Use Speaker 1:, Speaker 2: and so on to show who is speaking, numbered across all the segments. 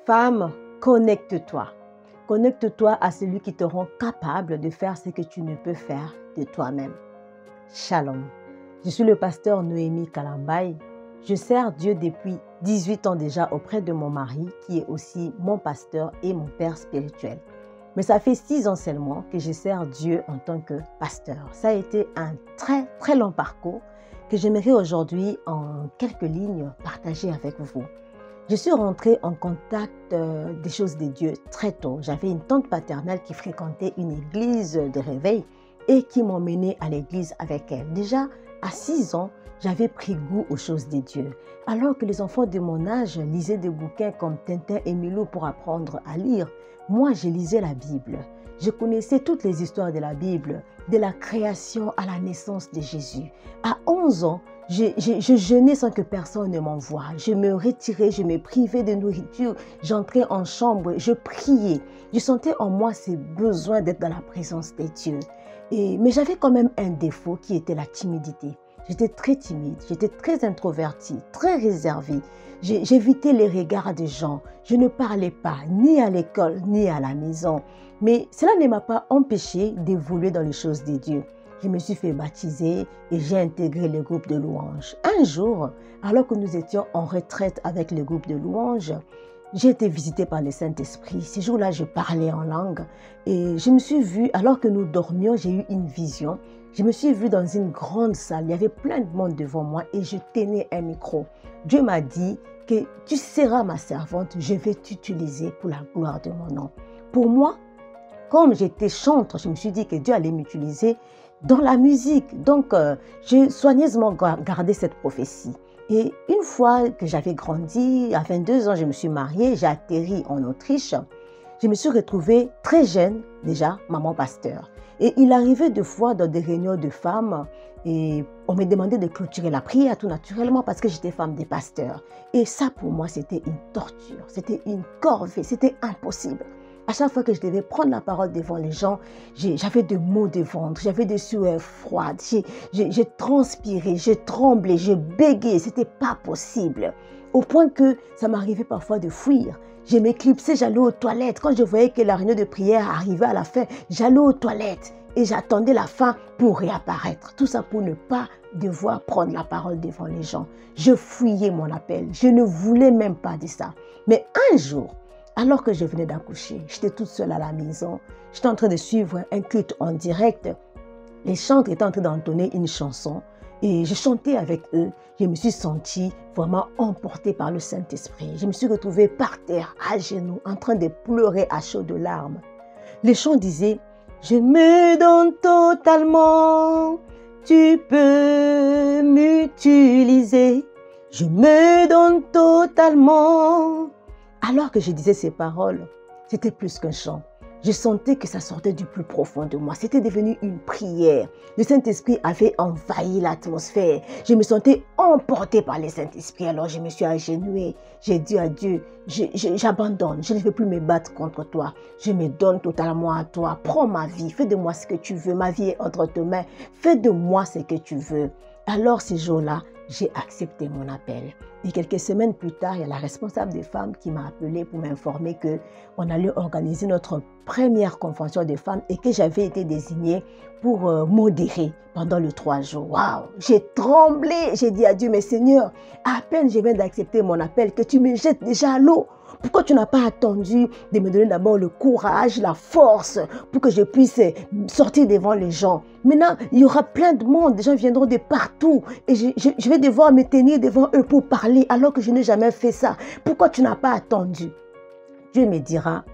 Speaker 1: Femme, connecte-toi. Connecte-toi à celui qui te rend capable de faire ce que tu ne peux faire de toi-même. Shalom. Je suis le pasteur Noémie Kalambay. Je sers Dieu depuis 18 ans déjà auprès de mon mari, qui est aussi mon pasteur et mon père spirituel. Mais ça fait 6 ans seulement que je sers Dieu en tant que pasteur. Ça a été un très long parcours que j'aimerais aujourd'hui en quelques lignes partager avec vous. Je suis rentrée en contact des choses de Dieu très tôt. J'avais une tante paternelle qui fréquentait une église de réveil et qui m'emmenait à l'église avec elle. Déjà, à 6 ans, j'avais pris goût aux choses de Dieu. Alors que les enfants de mon âge lisaient des bouquins comme Tintin et Milou pour apprendre à lire, moi, je lisais la Bible. Je connaissais toutes les histoires de la Bible, de la création à la naissance de Jésus. À 11 ans, je jeûnais sans que personne ne m'envoie. Je me retirais, je me privais de nourriture. J'entrais en chambre, je priais. Je sentais en moi ce besoin d'être dans la présence de Dieu. Mais j'avais quand même un défaut qui était la timidité. J'étais très timide, j'étais très introvertie, très réservée. J'évitais les regards des gens. Je ne parlais pas, ni à l'école, ni à la maison. Mais cela ne m'a pas empêché d'évoluer dans les choses de Dieu. Je me suis fait baptiser et j'ai intégré le groupe de louanges. Un jour, alors que nous étions en retraite avec le groupe de louanges, j'ai été visitée par le Saint-Esprit. Ce jour-là, je parlais en langue et je me suis vue, alors que nous dormions, j'ai eu une vision. Je me suis vue dans une grande salle. Il y avait plein de monde devant moi et je tenais un micro. Dieu m'a dit que tu seras ma servante, je vais t'utiliser pour la gloire de mon nom. Pour moi, comme j'étais chantre, je me suis dit que Dieu allait m'utiliser dans la musique. Donc, j'ai soigneusement gardé cette prophétie. Et une fois que j'avais grandi, à 22 ans, je me suis mariée, j'ai atterri en Autriche. Je me suis retrouvée très jeune, déjà, maman pasteur. Et il arrivait deux fois dans des réunions de femmes et on me demandait de clôturer la prière tout naturellement parce que j'étais femme des pasteurs. Et ça, pour moi, c'était une torture, c'était une corvée, c'était impossible. À chaque fois que je devais prendre la parole devant les gens, j'avais des maux de ventre, j'avais des sueurs froides, j'ai transpiré, j'ai tremblé, j'ai bégayé, c'était pas possible. Au point que ça m'arrivait parfois de fuir. Je m'éclipsais, j'allais aux toilettes. Quand je voyais que la réunion de prière arrivait à la fin, j'allais aux toilettes et j'attendais la fin pour réapparaître. Tout ça pour ne pas devoir prendre la parole devant les gens. Je fuyais mon appel, je ne voulais même pas de ça. Mais un jour, alors que je venais d'accoucher, j'étais toute seule à la maison, j'étais en train de suivre un culte en direct. Les chantres étaient en train d'entonner une chanson et je chantais avec eux. Je me suis sentie vraiment emportée par le Saint-Esprit. Je me suis retrouvée par terre, à genoux, en train de pleurer à chaudes larmes. Les chants disaient « Je me donne totalement, tu peux m'utiliser. Je me donne totalement. » Alors que je disais ces paroles, c'était plus qu'un chant. Je sentais que ça sortait du plus profond de moi. C'était devenu une prière. Le Saint-Esprit avait envahi l'atmosphère. Je me sentais emportée par le Saint-Esprit. Alors je me suis agenouillée. J'ai dit à Dieu, j'abandonne. Je ne veux plus me battre contre toi. Je me donne totalement à toi. Prends ma vie. Fais de moi ce que tu veux. Ma vie est entre tes mains. Fais de moi ce que tu veux. Alors ce jour-là, j'ai accepté mon appel. Et quelques semaines plus tard, il y a la responsable des femmes qui m'a appelée pour m'informer qu'on allait organiser notre première convention des femmes et que j'avais été désignée pour modérer pendant les 3 jours. Waouh! J'ai tremblé, j'ai dit à Dieu, mais Seigneur, à peine je viens d'accepter mon appel, que tu me jettes déjà à l'eau. Pourquoi tu n'as pas attendu de me donner d'abord le courage, la force pour que je puisse sortir devant les gens? Maintenant, il y aura plein de monde, des gens viendront de partout et je vais devoir me tenir devant eux pour parler alors que je n'ai jamais fait ça. Pourquoi tu n'as pas attendu? Dieu me dira,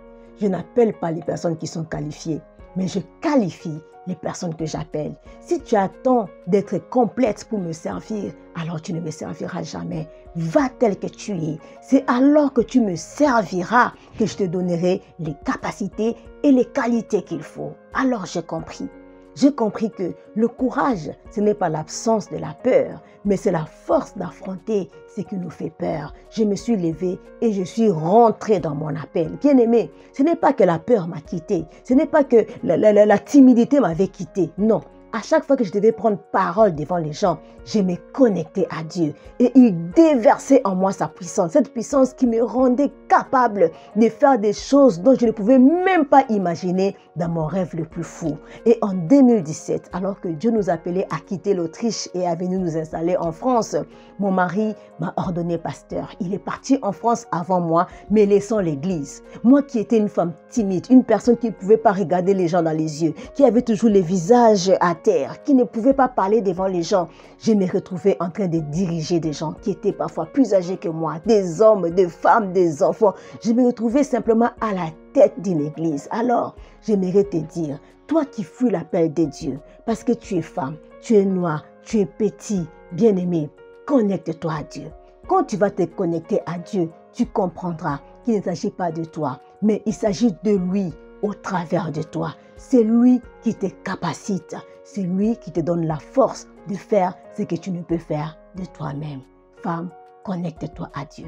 Speaker 1: je n'appelle pas les personnes qui sont qualifiées, mais je qualifie les personnes que j'appelle. Si tu attends d'être complète pour me servir, alors tu ne me serviras jamais. Va tel que tu es. C'est alors que tu me serviras que je te donnerai les capacités et les qualités qu'il faut. Alors j'ai compris. J'ai compris que le courage, ce n'est pas l'absence de la peur, mais c'est la force d'affronter ce qui nous fait peur. Je me suis levée et je suis rentrée dans mon appel. Bien-aimé, ce n'est pas que la peur m'a quitté, ce n'est pas que la timidité m'avait quitté. Non, À chaque fois que je devais prendre parole devant les gens, je me connectais à Dieu et il déversait en moi sa puissance, cette puissance qui me rendait capable de faire des choses dont je ne pouvais même pas imaginer dans mon rêve le plus fou. Et en 2017, alors que Dieu nous appelait à quitter l'Autriche et à venir nous installer en France, mon mari m'a ordonné pasteur. Il est parti en France avant moi, mais laissant l'église. Moi qui étais une femme timide, une personne qui ne pouvait pas regarder les gens dans les yeux, qui avait toujours le visage à terre, qui ne pouvait pas parler devant les gens, je me retrouvais en train de diriger des gens qui étaient parfois plus âgés que moi, des hommes, des femmes, des enfants. Je me retrouvais simplement à la tête d'une église. Alors, j'aimerais te dire, toi qui fuis l'appel de Dieu, parce que tu es femme, tu es noire, tu es petit, bien-aimé, connecte-toi à Dieu. Quand tu vas te connecter à Dieu, tu comprendras qu'il ne s'agit pas de toi, mais il s'agit de lui au travers de toi. C'est lui qui te capacite, c'est lui qui te donne la force de faire ce que tu ne peux faire de toi-même. Femme, connecte-toi à Dieu.